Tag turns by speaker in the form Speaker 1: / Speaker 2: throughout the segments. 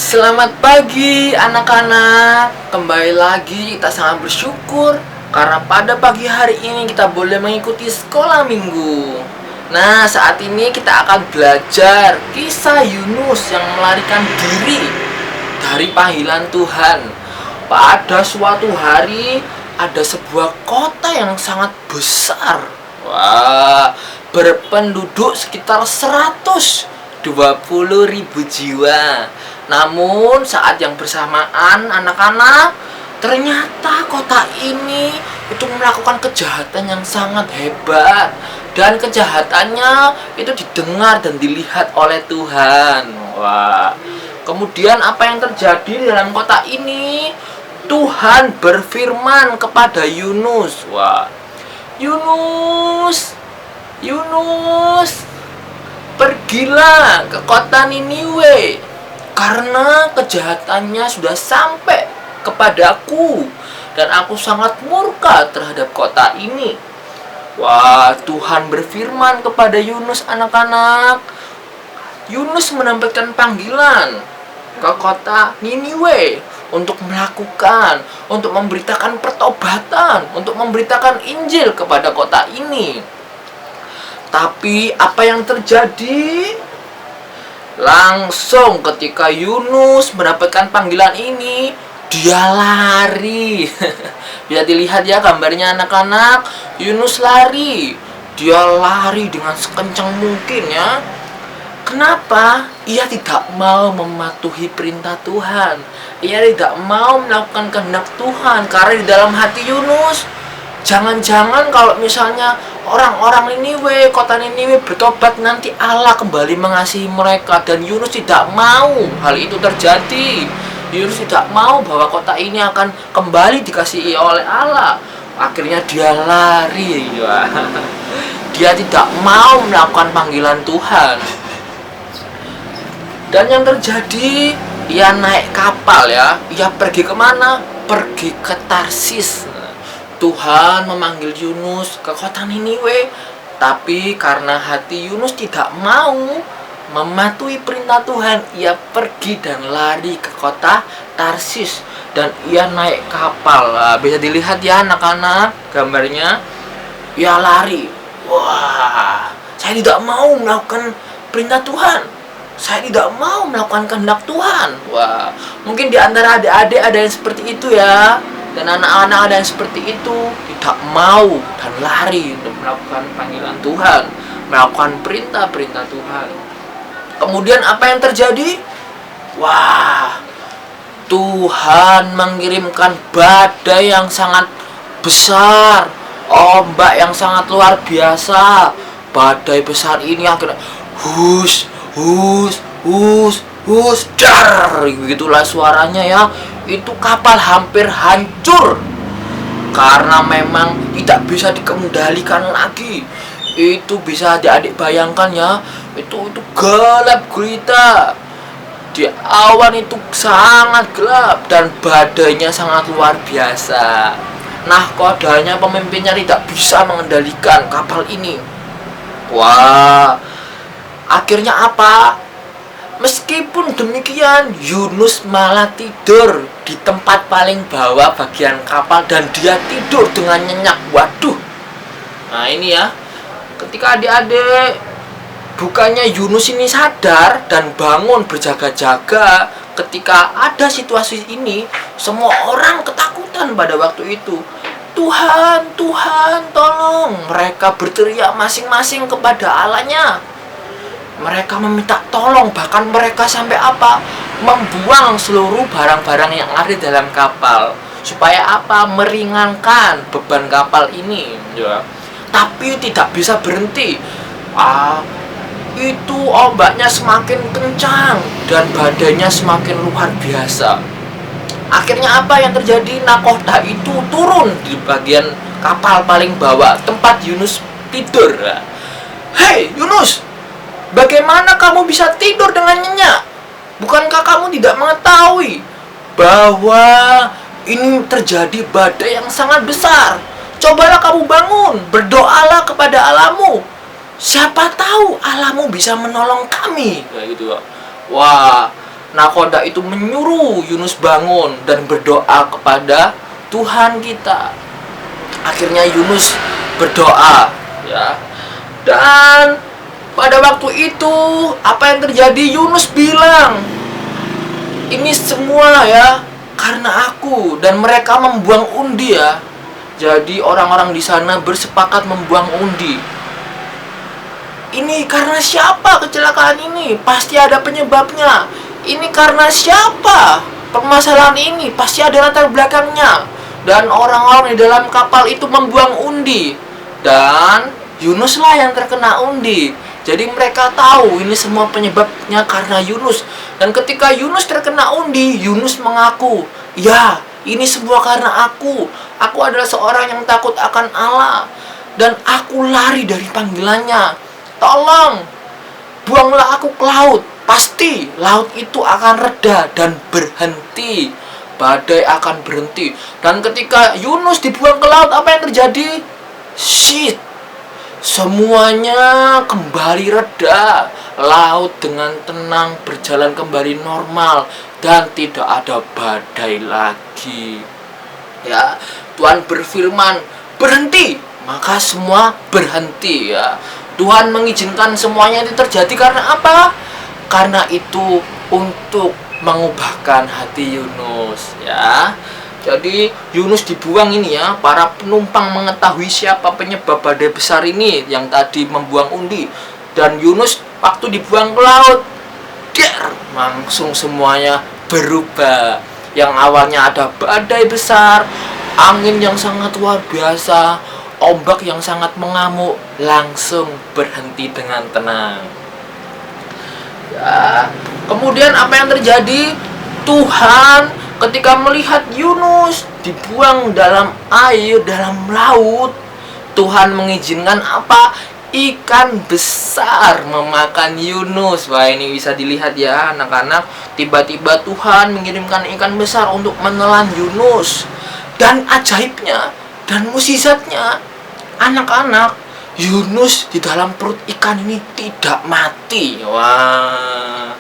Speaker 1: Selamat pagi anak-anak. Kembali lagi kita sangat bersyukur karena pada pagi hari ini kita boleh mengikuti sekolah minggu. Nah, saat ini kita akan belajar kisah Yunus yang melarikan diri dari panggilan Tuhan. Pada suatu hari ada sebuah kota yang sangat besar. Wah, berpenduduk sekitar 120.000 jiwa. Namun saat yang bersamaan anak-anak, ternyata kota ini itu melakukan kejahatan yang sangat hebat. Dan kejahatannya itu didengar dan dilihat oleh Tuhan. Wah. Kemudian apa yang terjadi dalam kota ini? Tuhan berfirman kepada Yunus. Wah. Yunus, pergilah ke kota Niniwe, karena kejahatannya sudah sampai kepadaku dan aku sangat murka terhadap kota ini. Wah, Tuhan berfirman kepada Yunus anak-anak. Yunus mendapatkan panggilan ke kota Niniwe untuk memberitakan pertobatan, untuk memberitakan Injil kepada kota ini. Tapi apa yang terjadi? Langsung ketika Yunus mendapatkan panggilan ini, dia lari. Bisa dilihat ya gambarnya anak-anak. Yunus lari. Dia lari dengan sekencang mungkin ya. Kenapa? Ia tidak mau mematuhi perintah Tuhan. Ia tidak mau melakukan kehendak Tuhan. Karena di dalam hati Yunus, jangan-jangan kalau misalnya orang-orang Niniwe, kota Niniwe bertobat, nanti Allah kembali mengasihi mereka. Dan Yunus tidak mau hal itu terjadi. Yunus tidak mau bahwa kota ini akan kembali dikasihi oleh Allah. Akhirnya dia lari. Dia tidak mau melakukan panggilan Tuhan. Dan yang terjadi, ia naik kapal ya. Ia pergi kemana? Pergi ke Tarsis. Tuhan memanggil Yunus ke kota Niniwe, tapi karena hati Yunus tidak mau mematuhi perintah Tuhan, ia pergi dan lari ke kota Tarsis dan ia naik kapal. Bisa dilihat ya anak-anak gambarnya. Ia lari. Wah, saya tidak mau melakukan perintah Tuhan. Saya tidak mau melakukan kehendak Tuhan. Wah, mungkin di antara adik-adik ada yang seperti itu ya. Dan anak-anak ada yang seperti itu, tidak mau dan lari untuk melakukan panggilan Tuhan, melakukan perintah-perintah Tuhan. Kemudian apa yang terjadi? Wah, Tuhan mengirimkan badai yang sangat besar, ombak yang sangat luar biasa. Badai besar ini akhirnya dar, begitulah suaranya ya. Itu kapal hampir hancur karena memang tidak bisa dikendalikan lagi. Itu bisa adik-adik bayangkan ya. Itu gelap gulita. Di awan itu sangat gelap dan badainya sangat luar biasa. Nahkodanya pemimpinnya tidak bisa mengendalikan kapal ini. Wah, akhirnya apa? Meskipun demikian, Yunus malah tidur di tempat paling bawah bagian kapal dan dia tidur dengan nyenyak. Waduh. Nah ini ya, ketika adik-adik, bukannya Yunus ini sadar dan bangun berjaga-jaga ketika ada situasi ini, semua orang ketakutan pada waktu itu. Tuhan, Tuhan, tolong. Mereka berteriak masing-masing kepada Allahnya. Mereka meminta tolong, bahkan mereka sampai apa? Membuang seluruh barang-barang yang ada dalam kapal. Supaya apa? Meringankan beban kapal ini ya. Tapi tidak bisa berhenti. Itu ombaknya semakin kencang dan badainya semakin luar biasa. Akhirnya apa yang terjadi? Nahkoda itu turun di bagian kapal paling bawah, tempat Yunus tidur. Hei Yunus, bagaimana kamu bisa tidur dengan nyenyak? Bukankah kamu tidak mengetahui bahwa ini terjadi badai yang sangat besar? Cobalah kamu bangun, berdoalah kepada Allahmu. Siapa tahu Allahmu bisa menolong kami. Kayak gitu. Wah, nakoda itu menyuruh Yunus bangun dan berdoa kepada Tuhan kita. Akhirnya Yunus berdoa, ya. Dan pada waktu itu apa yang terjadi? Yunus bilang, ini semua ya karena aku. Dan mereka membuang undi ya. Jadi orang-orang di sana bersepakat membuang undi. Ini karena siapa kecelakaan ini? Pasti ada penyebabnya. Ini karena siapa? Permasalahan ini pasti ada latar belakangnya. Dan orang-orang di dalam kapal itu membuang undi. Dan Yunus lah yang terkena undi. Jadi mereka tahu ini semua penyebabnya karena Yunus. Dan ketika Yunus terkena undi, Yunus mengaku, ya, ini semua karena aku. Aku adalah seorang yang takut akan Allah. Dan aku lari dari panggilannya. Tolong, buanglah aku ke laut. Pasti laut itu akan reda dan berhenti. Badai akan berhenti. Dan ketika Yunus dibuang ke laut, apa yang terjadi? Shit. Semuanya kembali reda. Laut dengan tenang berjalan kembali normal. Dan tidak ada badai lagi. Ya, Tuhan berfirman, berhenti. Maka semua berhenti ya. Tuhan mengizinkan semuanya itu terjadi karena apa? Karena itu untuk mengubahkan hati Yunus ya. Jadi Yunus dibuang ini ya. Para penumpang mengetahui siapa penyebab badai besar ini yang tadi membuang undi. Dan Yunus waktu dibuang ke laut, langsung semuanya berubah. Yang awalnya ada badai besar, angin yang sangat luar biasa, ombak yang sangat mengamuk, langsung berhenti dengan tenang. Ya, kemudian apa yang terjadi? Tuhan ketika melihat Yunus dibuang dalam air, dalam laut, Tuhan mengizinkan apa? Ikan besar memakan Yunus. Wah, ini bisa dilihat ya anak-anak. Tiba-tiba Tuhan mengirimkan ikan besar untuk menelan Yunus. Dan ajaibnya dan mukjizatnya, anak-anak, Yunus di dalam perut ikan ini tidak mati. Wah,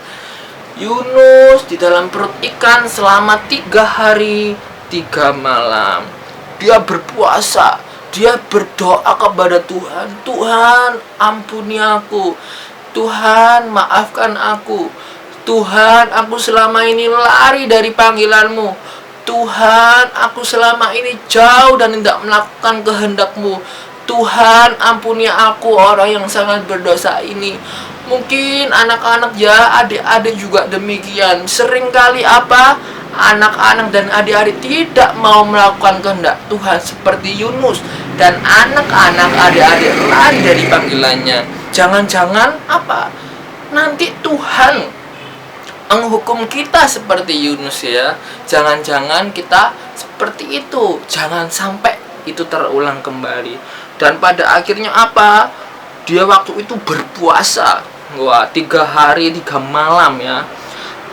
Speaker 1: Yunus di dalam perut ikan selama 3 hari 3 malam. Dia berpuasa, dia berdoa kepada Tuhan. Tuhan, ampuni aku. Tuhan, maafkan aku. Tuhan, aku selama ini lari dari panggilan-Mu. Tuhan, aku selama ini jauh dan tidak melakukan kehendak-Mu. Tuhan, ampuni aku orang yang sangat berdosa ini. Mungkin anak-anak ya, adik-adik juga demikian. Seringkali apa? Anak-anak dan adik-adik tidak mau melakukan kehendak Tuhan seperti Yunus. Dan anak-anak adik-adik lari dari panggilannya. Jangan-jangan apa? Nanti Tuhan menghukum kita seperti Yunus ya. Jangan-jangan kita seperti itu. Jangan sampai itu terulang kembali. Dan pada akhirnya apa? Dia waktu itu berpuasa. Wah, 3 hari 3 malam ya.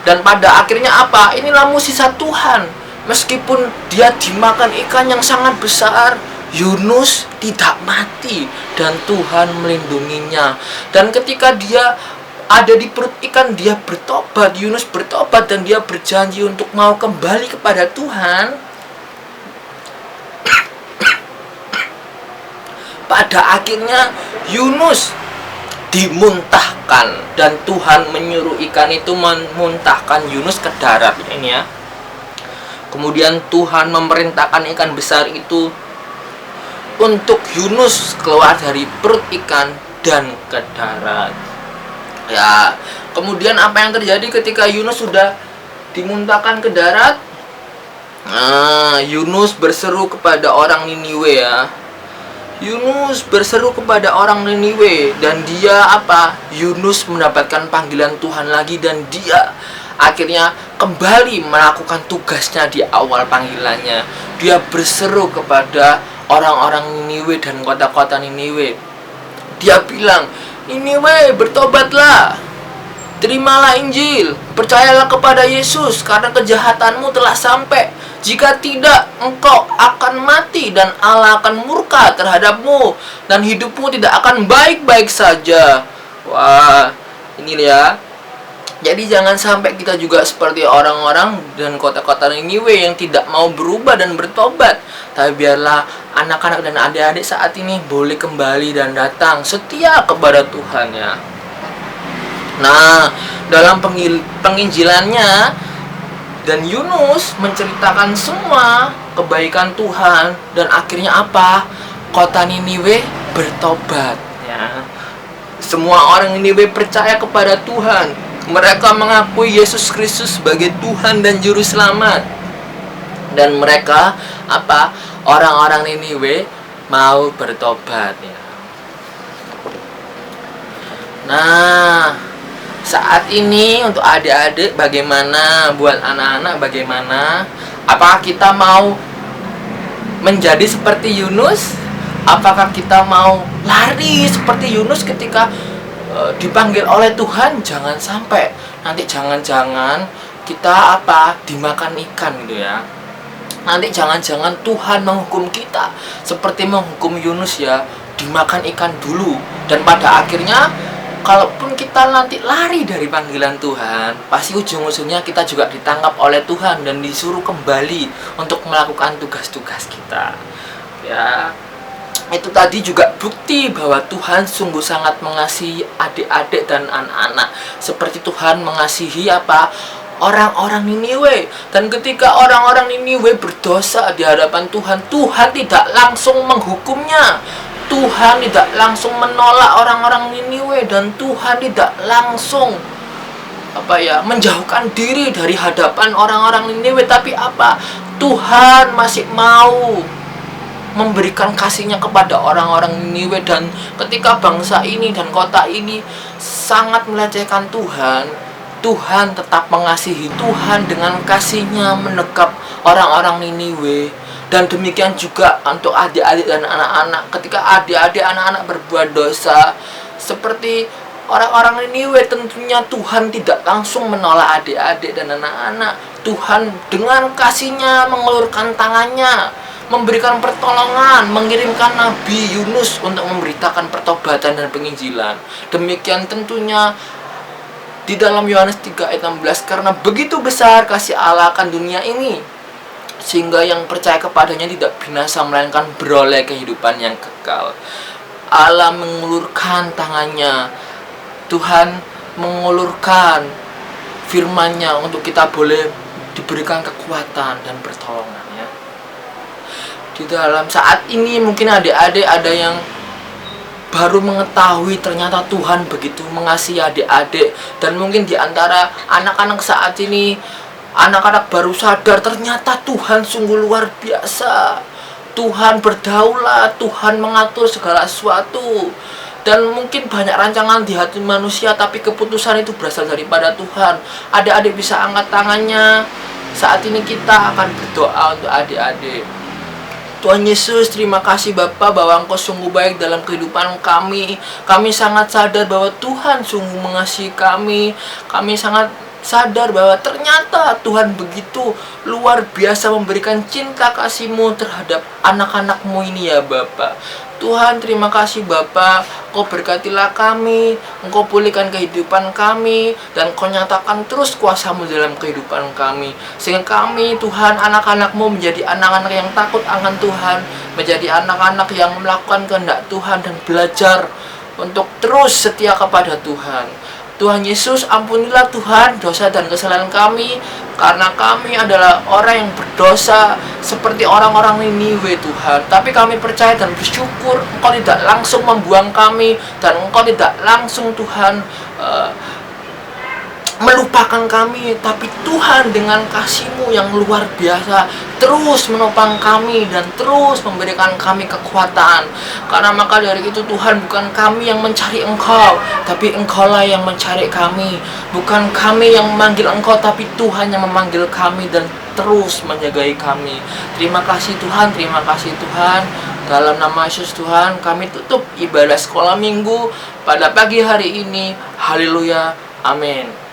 Speaker 1: Dan pada akhirnya apa? Inilah mukjizat Tuhan. Meskipun dia dimakan ikan yang sangat besar, Yunus tidak mati. Dan Tuhan melindunginya. Dan ketika dia ada di perut ikan, dia bertobat. Yunus bertobat dan dia berjanji untuk mau kembali kepada Tuhan. Pada akhirnya Yunus dimuntahkan. Dan Tuhan menyuruh ikan itu memuntahkan Yunus ke darat ini ya. Kemudian Tuhan memerintahkan ikan besar itu untuk Yunus keluar dari perut ikan dan ke darat. Ya, kemudian apa yang terjadi ketika Yunus sudah dimuntahkan ke darat? Nah, Yunus berseru kepada orang Niniwe ya. Yunus berseru kepada orang Niniwe. Dan dia apa? Yunus mendapatkan panggilan Tuhan lagi. Dan dia akhirnya kembali melakukan tugasnya di awal panggilannya. Dia berseru kepada orang-orang Niniwe dan kota-kota Niniwe. Dia bilang, Niniwe, bertobatlah, terimalah Injil, percayalah kepada Yesus, karena kejahatanmu telah sampai. Jika tidak, engkau akan mati dan Allah akan murka terhadapmu dan hidupmu tidak akan baik-baik saja. Wah, ini ya. Jadi jangan sampai kita juga seperti orang-orang dan kota-kota Niniwe yang tidak mau berubah dan bertobat. Tapi biarlah anak-anak dan adik-adik saat ini boleh kembali dan datang setia kepada Tuhan ya. Nah, dalam penginjilannya dan Yunus menceritakan semua kebaikan Tuhan, dan akhirnya apa? Kota Niniwe bertobat ya. Semua orang Niniwe percaya kepada Tuhan. Mereka mengakui Yesus Kristus sebagai Tuhan dan Juru Selamat. Dan mereka apa? Orang-orang Niniwe mau bertobat ya. Nah, saat ini untuk adik-adik bagaimana? Buat anak-anak bagaimana? Apakah kita mau menjadi seperti Yunus? Apakah kita mau lari seperti Yunus ketika dipanggil oleh Tuhan? Jangan sampai nanti jangan-jangan kita dimakan ikan gitu ya. Nanti jangan-jangan Tuhan menghukum kita seperti menghukum Yunus ya, dimakan ikan dulu. Dan pada akhirnya kalaupun kita nanti lari dari panggilan Tuhan, pasti ujung-ujungnya kita juga ditangkap oleh Tuhan dan disuruh kembali untuk melakukan tugas-tugas kita ya. Itu tadi juga bukti bahwa Tuhan sungguh sangat mengasihi adik-adik dan anak-anak, seperti Tuhan mengasihi orang-orang Niniwe. Dan ketika orang-orang Niniwe berdosa di hadapan Tuhan, Tuhan tidak langsung menghukumnya, Tuhan tidak langsung menolak orang-orang Niniwe, dan Tuhan tidak langsung menjauhkan diri dari hadapan orang-orang Niniwe. Tapi Tuhan masih mau memberikan kasihnya kepada orang-orang Niniwe. Dan ketika bangsa ini dan kota ini sangat melecehkan Tuhan, Tuhan tetap mengasihi. Tuhan dengan kasihnya menekap orang-orang Niniwe. Dan demikian juga untuk adik-adik dan anak-anak. Ketika adik-adik anak-anak berbuat dosa seperti orang-orang Niniwe, tentunya Tuhan tidak langsung menolak adik-adik dan anak-anak. Tuhan dengan kasihnya mengulurkan tangannya, memberikan pertolongan, mengirimkan Nabi Yunus untuk memberitakan pertobatan dan penginjilan. Demikian tentunya di dalam Yohanes 3 ayat 16, karena begitu besar kasih Allah akan dunia ini, sehingga yang percaya kepadanya tidak binasa melainkan beroleh kehidupan yang kekal. Allah mengulurkan tangannya, Tuhan mengulurkan firman-Nya untuk kita boleh diberikan kekuatan dan pertolongan ya. Di dalam saat ini mungkin adik-adik ada yang baru mengetahui ternyata Tuhan begitu mengasihi adik-adik. Dan mungkin di antara anak-anak saat ini, anak-anak baru sadar ternyata Tuhan sungguh luar biasa. Tuhan berdaulat, Tuhan mengatur segala sesuatu. Dan mungkin banyak rancangan di hati manusia, tapi keputusan itu berasal daripada Tuhan. Adik-adik bisa angkat tangannya. Saat ini kita akan berdoa untuk adik-adik. Tuhan Yesus, terima kasih Bapa bahwa Engkau sungguh baik dalam kehidupan kami. Kami sangat sadar bahwa Tuhan sungguh mengasihi kami. Kami sangat sadar bahwa ternyata Tuhan begitu luar biasa memberikan cinta kasih-Mu terhadap anak-anak-Mu ini ya Bapa. Tuhan, terima kasih Bapa, Engkau berkatilah kami, Engkau pulihkan kehidupan kami, dan Engkau nyatakan terus kuasa-Mu dalam kehidupan kami. Sehingga kami, Tuhan, anak-anak-Mu menjadi anak-anak yang takut akan Tuhan, menjadi anak-anak yang melakukan kehendak Tuhan dan belajar untuk terus setia kepada Tuhan. Tuhan Yesus, ampunilah Tuhan dosa dan kesalahan kami, karena kami adalah orang yang berdosa seperti orang-orang Niniwe Tuhan. Tapi kami percaya dan bersyukur Engkau tidak langsung membuang kami, dan Engkau tidak langsung Tuhan melupakan kami. Tapi Tuhan dengan kasih-Mu yang luar biasa terus menopang kami dan terus memberikan kami kekuatan. Karena maka dari itu Tuhan, bukan kami yang mencari Engkau, tapi Engkaulah yang mencari kami. Bukan kami yang memanggil Engkau, tapi Tuhan yang memanggil kami dan terus menjagai kami. Terima kasih Tuhan, terima kasih Tuhan. Dalam nama Yesus Tuhan, kami tutup ibadah sekolah minggu pada pagi hari ini. Haleluya, amin.